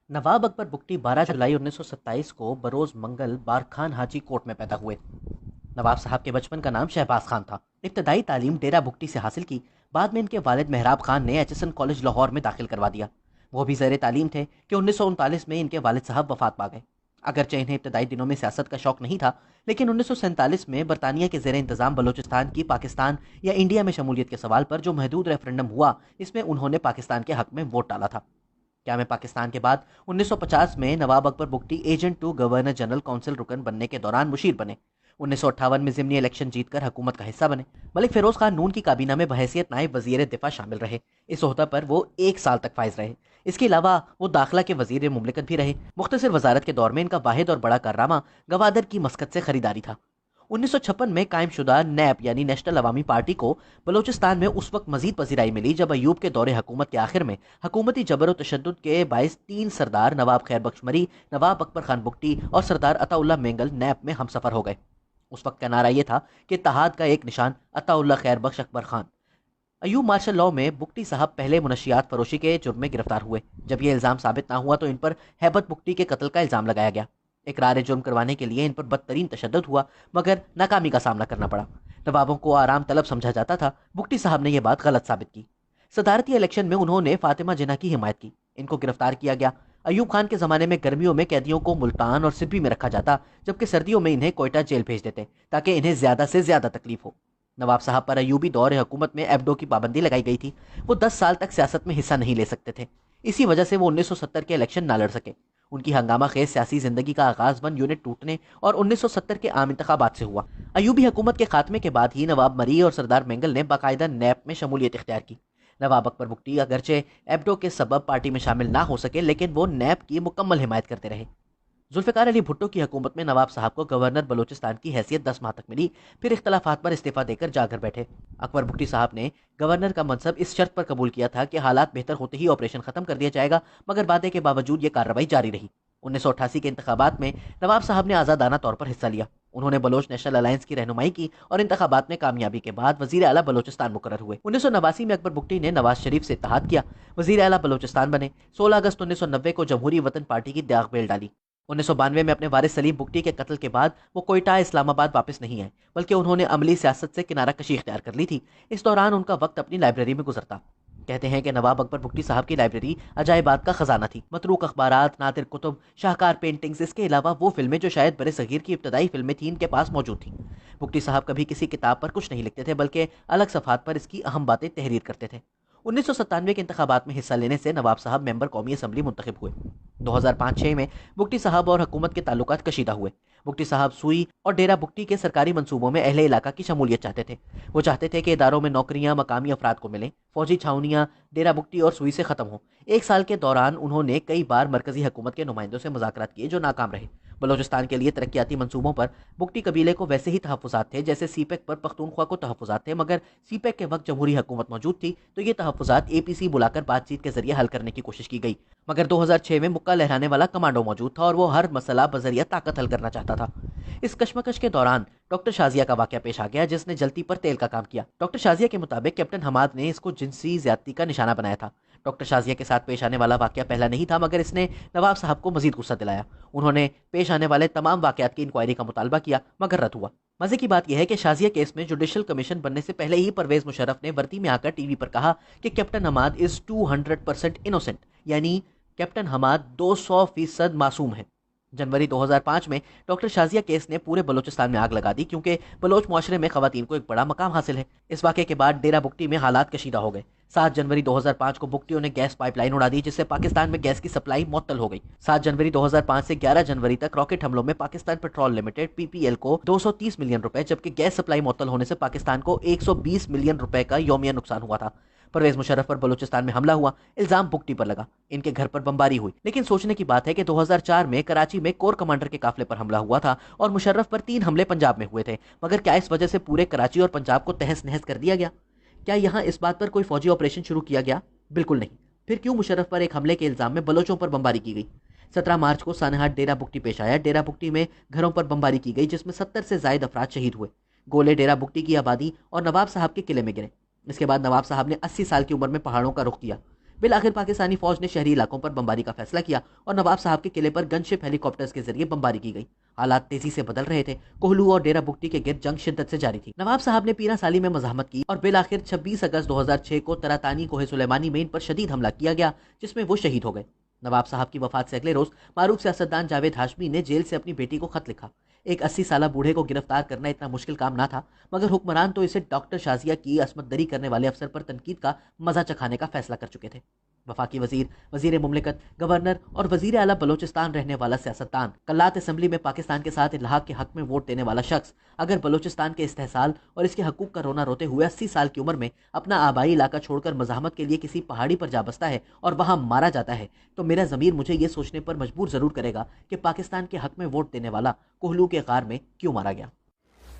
نواب اکبر بگٹی 12 جولائی 1927 کو بروز منگل بارکھان حاجی کوٹ میں پیدا ہوئے۔ نواب صاحب کے بچپن کا نام شہباز خان تھا۔ ابتدائی تعلیم ڈیرہ بگٹی سے حاصل کی، بعد میں ان کے والد مہراب خان نے H S N college Lahore میں داخل کروا دیا۔ وہ بھی زیر تعلیم تھے کہ 1939 میں ان کے والد صاحب وفات پا گئے۔ اگرچہ انہیں ابتدائی دنوں میں سیاست کا شوق نہیں تھا، لیکن 1947 میں برطانیہ کے زیر انتظام بلوچستان کی پاکستان یا انڈیا میں شمولیت کے سوال پر جو محدود ریفرنڈم ہوا، اس میں انہوں نے پاکستان کے حق میں ووٹ ڈالا تھا۔ قیام پاکستان کے بعد 1950 میں Nawab Akbar Bugti agent to governor general council رکن بننے کے دوران مشیر بنے۔ 1958 میں ضمنی الیکشن جیت کر حکومت کا حصہ بنے۔ ملک فیروز خان نون کی کابینہ میں بحیثیت نائب وزیر دفاع شامل رہے۔ اس عہدہ پر وہ 1 سال تک فائز رہے۔ اس کے علاوہ وہ داخلہ کے وزیر مملکت بھی رہے۔ مختصر وزارت کے دور میں ان کا واحد اور بڑا کارنامہ گوادر کی مسقط سے خریداری تھا۔ 1956 میں قائم شدہ نیپ یعنی نیشنل عوامی پارٹی کو بلوچستان میں اس وقت مزید پذیرائی ملی جب ایوب کے دور حکومت کے آخر میں حکومتی جبر و تشدد کے باعث 3 سردار نواب خیر بخش مری، نواب اکبر خان بگٹی اور سردار عطا اللہ مینگل نیپ میں ہم سفر ہو گئے۔ اس وقت کا نعرہ یہ تھا کہ اتحاد کا ایک نشان، عطا اللہ خیر بخش اکبر خان۔ ایوب مارشل لاء میں بگٹی صاحب پہلے منشیات فروشی کے جرم میں گرفتار ہوئے۔ جب یہ الزام ثابت نہ ہوا تو ان پر ہیبت بگٹی کے قتل کا الزام لگایا گیا۔ اقرار جرم کروانے کے لیے ان پر بدترین تشدد ہوا، مگر ناکامی کا سامنا کرنا پڑا۔ نوابوں کو آرام طلب سمجھا جاتا تھا، بگٹی صاحب نے یہ بات غلط ثابت کی۔ صدارتی الیکشن میں انہوں نے فاطمہ جناح کی حمایت کی، ان کو گرفتار کیا گیا۔ ایوب خان کے زمانے میں گرمیوں میں قیدیوں کو ملتان اور سربی میں رکھا جاتا، جبکہ سردیوں میں انہیں کوئٹہ جیل بھیج دیتے تاکہ انہیں زیادہ سے زیادہ تکلیف ہو۔ نواب صاحب پر ایوبی دور حکومت میں ایبڈو کی پابندی لگائی گئی تھی۔ وہ 10 سال تک سیاست میں حصہ نہیں لے سکتے تھے۔ اسی وجہ سے وہ 1970 کے الیکشن نہ لڑ سکے۔ ان کی ہنگامہ خیز سیاسی زندگی کا آغاز 1 یونٹ ٹوٹنے اور 1970 کے عام انتخابات سے ہوا۔ ایوبی حکومت کے خاتمے کے بعد ہی نواب مری اور سردار مینگل نے باقاعدہ نیپ میں شمولیت اختیار کی۔ نواب اکبر بگٹی اگرچہ ایبڈو کے سبب پارٹی میں شامل نہ ہو سکے، لیکن وہ نیپ کی مکمل حمایت کرتے رہے۔ ذوالفقار علی بھٹو کی حکومت میں نواب صاحب کو گورنر بلوچستان کی حیثیت 10 ماہ تک ملی، پھر اختلافات پر استعفیٰ دے کر جا کر بیٹھے۔ اکبر بگٹی صاحب نے گورنر کا منصب اس شرط پر قبول کیا تھا کہ حالات بہتر ہوتے ہی آپریشن ختم کر دیا جائے گا، مگر وعدے کے باوجود یہ کارروائی جاری رہی۔ 1988 کے انتخابات میں نواب صاحب نے آزادانہ طور پر حصہ لیا۔ انہوں نے بلوچ نیشنل الائنس کی رہنمائی کی اور انتخابات میں کامیابی کے بعد وزیر اعلیٰ بلوچستان مقرر ہوئے۔ 1989 میں اکبر بگٹی نے نواز شریف سے اتحاد کیا، وزیر اعلیٰ بلوچستان بنے۔ 16 اگست 1990 کو جمہوری وطن پارٹی کی داغ بیل ڈالی۔ 1992 میں اپنے وارث سلیم بگٹی کے قتل کے بعد وہ کوئٹہ اسلام آباد واپس نہیں آئے، بلکہ انہوں نے عملی سیاست سے کنارہ کشی اختیار کر لی تھی۔ اس دوران ان کا وقت اپنی لائبریری میں گزرتا۔ کہتے ہیں کہ نواب اکبر بگٹی صاحب کی لائبریری عجائبات کا خزانہ تھی۔ متروک اخبارات، نادر کتب، شاہکار پینٹنگز، اس کے علاوہ وہ فلمیں جو شاید برِ صغیر کی ابتدائی فلمیں تھیں ان کے پاس موجود تھیں۔ بگٹی صاحب کبھی کسی کتاب پر کچھ نہیں لکھتے تھے، بلکہ الگ صفحات پر اس کی اہم باتیں تحریر کرتے تھے۔ 1997 کے انتخابات میں حصہ لینے سے نواب صاحب ممبر قومی اسمبلی منتخب ہوئے۔ 2005-6 میں بگٹی صاحب اور حکومت کے تعلقات کشیدہ ہوئے۔ بگٹی صاحب سوئی اور ڈیرہ بگٹی کے سرکاری منصوبوں میں اہل علاقہ کی شمولیت چاہتے تھے۔ وہ چاہتے تھے کہ اداروں میں نوکریاں مقامی افراد کو ملیں، فوجی چھاونیاں ڈیرہ بگٹی اور سوئی سے ختم ہوں۔ 1 سال کے دوران انہوں نے کئی بار مرکزی حکومت کے نمائندوں سے مذاکرات کیے جو ناکام رہے۔ بلوچستان کے لیے ترقیاتی منصوبوں پر بگٹی قبیلے کو ویسے ہی تحفظات تھے جیسے سی پیک پر پختونخوا کو تحفظات تھے، مگر سی پیک کے وقت جمہوری حکومت موجود تھی تو یہ تحفظات اے پی سی بلا کر بات چیت کے ذریعے حل کرنے کی کوشش کی گئی، مگر 2006 میں مکہ لہرانے والا کمانڈو موجود تھا اور وہ ہر مسئلہ بذریعہ طاقت حل کرنا چاہتا تھا۔ اس کشمکش کے دوران ڈاکٹر شازیہ کا واقعہ پیش آ گیا جس نے جلتی پر تیل کا کام کیا۔ ڈاکٹر شازیہ کے مطابق کیپٹن حماد نے اس کو جنسی زیادتی کا نشانہ بنایا تھا۔ ڈاکٹر شازیہ کے ساتھ پیش آنے والا واقعہ پہلا نہیں تھا، مگر اس نے نواب صاحب کو مزید غصہ دلایا۔ انہوں نے پیش آنے والے تمام واقعات کی انکوائری کا مطالبہ کیا، مگر رد ہوا۔ مزے کی بات یہ ہے کہ شازیہ کیس میں جوڈیشل کمیشن بننے سے پہلے ہی پرویز مشرف نے ورتی میں آ کر ٹی وی پر کہا کہ کیپٹن حماد از 200% انوسنٹ، یعنی کیپٹن حماد 200% معصوم ہے۔ جنوری 2005 میں ڈاکٹر شازیہ کیس نے پورے بلوچستان میں آگ لگا دی کیونکہ بلوچ معاشرے میں خواتین کو ایک بڑا مقام حاصل ہے۔ اس واقعے کے بعد ڈیرہ بگٹی میں حالات کشیدہ ہو گئے۔ 7 جنوری 2005 کو بگٹیوں نے گیس پائپ لائن اڑا دی جس سے پاکستان میں گیس کی سپلائی معطل ہو گئی۔ 7 جنوری 2005 سے 11 جنوری تک راکٹ حملوں میں پاکستان پیٹرول لمیٹڈ پی پی ایل کو 230 ملین روپے، جبکہ گیس سپلائی معطل ہونے سے پاکستان کو 120 ملین روپے کا یومیہ نقصان ہوا تھا۔ پرویز مشرف پر بلوچستان میں حملہ ہوا، الزام بگٹی پر لگا، ان کے گھر پر بمباری ہوئی۔ لیکن سوچنے کی بات ہے کہ 2004 میں کراچی میں کور کمانڈر کے قافلے پر حملہ ہوا تھا اور مشرف پر 3 حملے پنجاب میں ہوئے تھے، مگر کیا اس وجہ سے پورے کراچی اور پنجاب کو تہس نہس کر دیا گیا؟ کیا یہاں اس بات پر کوئی فوجی آپریشن شروع کیا گیا؟ بالکل نہیں۔ پھر کیوں مشرف پر ایک حملے کے الزام میں بلوچوں پر بمباری کی گئی؟ 17 مارچ کو سانحہ ڈیرہ بگٹی پیش آیا۔ ڈیرہ بگٹی میں گھروں پر بمباری کی گئی جس میں 70 سے زائد افراد شہید ہوئے۔ گولے ڈیرہ بگٹی کی آبادی اور نواب صاحب کے قلعے میں گرے۔ اس کے بعد نواب صاحب نے 80 سال کی عمر میں پہاڑوں کا رخ کیا۔ بالآخر پاکستانی فوج نے شہری علاقوں پر بمباری کا فیصلہ کیا اور نواب صاحب کے قلعے پر گن شپ ہیلی کاپٹرز کے ذریعے بمباری کی گئی۔ حالات تیزی سے بدل رہے تھے۔ کوہلو اور ڈیرہ بگٹی کے گرد جنگ شدت سے جاری تھی۔ نواب صاحب نے پیرا سالی میں مزاحمت کی اور بالآخر 26 اگست 2006 کو تراتانی کوہ سلیمانی میں ان پر شدید حملہ کیا گیا، جس میں وہ شہید ہو گئے۔ نواب صاحب کی وفات سے اگلے روز معروف سیاستدان جاوید ہاشمی نے جیل سے اپنی بیٹی کو خط لکھا۔ ایک 80 سالہ بوڑھے کو گرفتار کرنا اتنا مشکل کام نہ تھا، مگر حکمران تو اسے ڈاکٹر شازیہ کی عصمت دری کرنے والے افسر پر تنقید کا مزہ چکھانے کا فیصلہ کر چکے تھے۔ وفاقی وزیر، وزیر مملکت، گورنر اور وزیر اعلیٰ بلوچستان رہنے والا سیاستدان، کلات اسمبلی میں پاکستان کے ساتھ الحاق کے حق میں ووٹ دینے والا شخص، اگر بلوچستان کے استحصال اور اس کے حقوق کا رونا روتے ہوئے 80 سال کی عمر میں اپنا آبائی علاقہ چھوڑ کر مزاحمت کے لیے کسی پہاڑی پر جا بستا ہے اور وہاں مارا جاتا ہے، تو میرا ضمیر مجھے یہ سوچنے پر مجبور ضرور کرے گا کہ پاکستان کے حق میں ووٹ دینے والا کوہلو کے غار میں کیوں مارا گیا۔